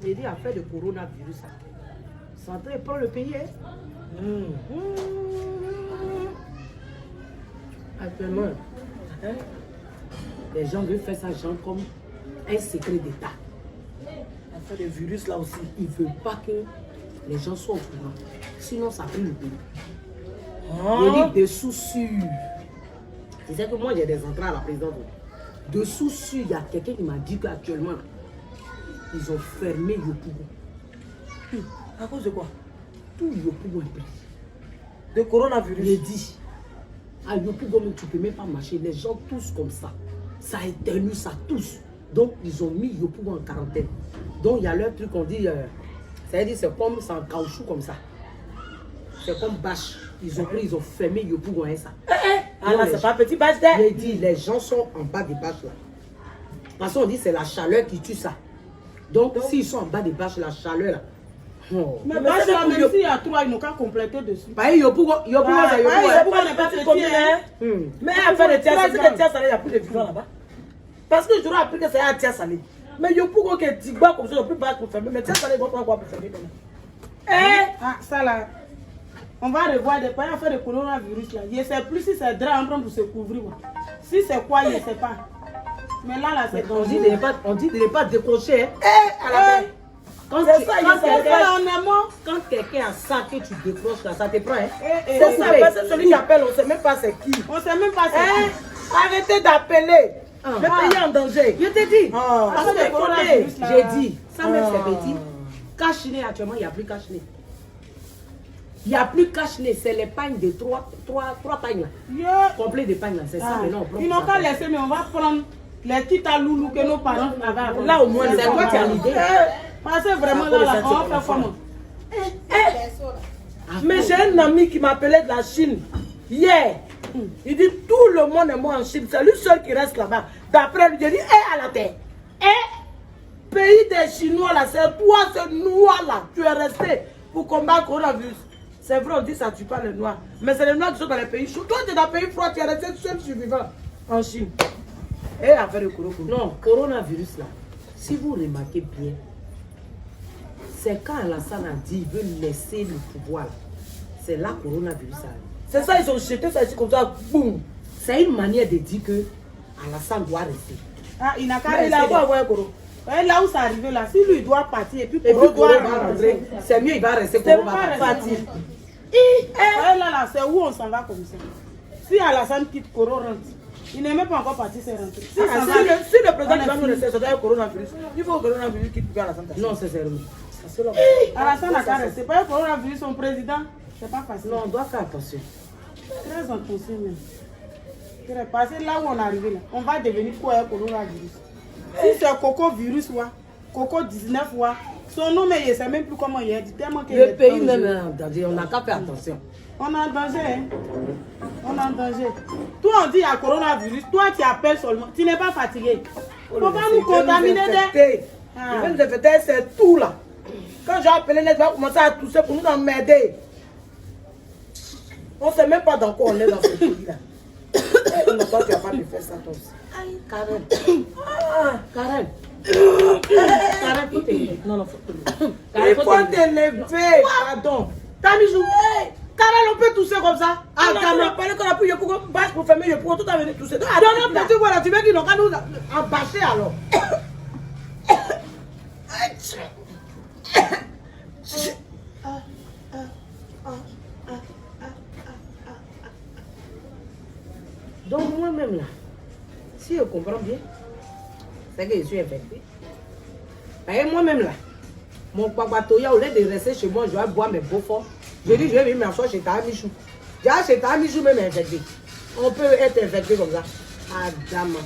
Il dit affaire de coronavirus. Santé prend le pays. Actuellement, les gens veulent faire ça genre comme un secret d'État. L'affaire de virus là aussi, ils ne veulent pas que les gens soient au courant. Sinon, ça brûle le pays. Il dit dessous sûr. Tu sais que moi j'ai des entrées à la présidence. Dessous sûr, il y a quelqu'un qui m'a dit qu'actuellement, ils ont fermé Yopougon. À cause de quoi? Tout Yopougon est pris. De coronavirus. Il dit, à Yopougon, tu ne peux même pas marcher. Les gens tous comme ça. Ça éternue, ça tous. Donc, ils ont mis Yopougon en quarantaine. Donc, il y a leur truc qu'on dit, c'est-à-dire c'est comme c'est en caoutchouc comme ça. C'est comme bâche. Ils ont pris, ils ont fermé Yopougon et ça. Ah là, c'est pas petit bâche d'air. Il dit, les gens sont en bas des bâches là. Parce qu'on dit c'est la chaleur qui tue ça. Donc, s'ils sont en bas des bâches, la chaleur là. Oh. Mais bâche là, même s'il y a 3, ils n'ont qu'à compléter dessus. Bah, Yopougon Yopougon n'est pas petit combien, hein? Mais à faire de tiers, c'est que tiers salé, il n'y a plus de vivants là-bas. Parce que j'aurais appris que c'est un tiers salé. Mais Yopougon qui est tigba comme ça, il n'y a plus bâche pour fermer. Mais tiers salé, ils vont pas quoi pour fermer. Ah, ça là. On va revoir des pays à faire de coronavirus là. Je ne sais plus si c'est drap en train pour se couvrir. Si c'est quoi, je ne sais pas. Mais là, c'est on dit de ne pas décrocher. Quand quelqu'un a ça que tu décroches là, ça te prend. C'est ça, parce que celui qui appelle, on ne sait même pas c'est qui. On ne sait même pas c'est qui. Arrêtez d'appeler. Le pays est en danger. Je t'ai dit. J'ai dit. Ça même c'est petit. Cache-nez actuellement, il n'y a plus cache-nez. Il n'y a plus cache-nez, c'est les pagnes de trois pagnes là. Complet de pagnes là, c'est ça maintenant. Ils n'ont qu'à laisser, mais on va prendre les petites à loulou que nos parents avaient avant. Là au moins, c'est toi qui as l'idée. Parce que vraiment là, on va faire comment? Mais j'ai un ami qui m'appelait de la Chine hier. Il dit tout le monde est mort en Chine, c'est lui seul qui reste là-bas. D'après lui, j'ai dit, à la terre. Pays des Chinois là, c'est toi ce noir là, tu es resté pour combattre le coronavirus. C'est vrai, on dit ça tue pas les noirs. Mais c'est les noirs qui sont dans les pays chauds. Toi, tu es dans les pays froids, tu es resté seul survivant en Chine. Et affaire de coronavirus. Non, coronavirus là, si vous remarquez bien, c'est quand Alassane a dit qu'il veut laisser le pouvoir. C'est là que le coronavirus arrive. C'est ça, ils ont jeté ça ici comme ça, boum. C'est une manière de dire que Alassane doit rester. Ah, il n'a qu'à rester. Là où c'est arrivé là, si lui doit partir et puis Koro doit rentrer, c'est mieux, il va rester. Koro va partir. Là, c'est où on s'en va comme ça. Si Alassane quitte, Koro rentre. Il n'est même pas encore parti, c'est rentré. Si le président va nous laisser, ça doit être le coronavirus. Il faut que le coronavirus quitte Alassane. Non, c'est sérieux. Alassane n'a qu'à rester. Pas le coronavirus, son président, c'est pas facile. Non, on doit faire attention. Très attention même. Parce que là où on est arrivé, là, on va devenir quoi un coronavirus? Si c'est Coco virus, Coco 19, son nom, il ne sait même plus comment il est. Le pays même est en danger, on n'a qu'à faire attention. On est en danger, hein? On est en danger. Toi, on dit il y a coronavirus, toi qui appelles seulement, tu n'es pas fatigué. Il ne faut pas nous contaminer. Il veut nous infecter, c'est tout là. Quand j'ai appelé, les gens commencer à tousser pour nous emmerder. On ne sait même pas dans quoi on est dans ce pays-là. On n'a pas capable de faire ça aussi. Karen. Karen. Karen, faut te lever. Non, faut te lever. Il faut te lever. Pardon. Tamizou. Karen, on peut tousser comme ça. Ah, on a parlé qu'on a pris le pour bâche pour fermer le pour tout a venu tousser. Non, tu vois, tu veux qu'ils n'ont qu'à nous embâcher alors. Donc moi-même là, si je comprends bien, c'est que je suis infecté. Et moi-même là, mon papatoya, au lieu de rester chez moi, je vais boire mes beaux forts. Je dis, je vais venir m'asseoir chez Tamichou. Déjà, chez Tamichou même infecté. On peut être infecté comme ça. Adama.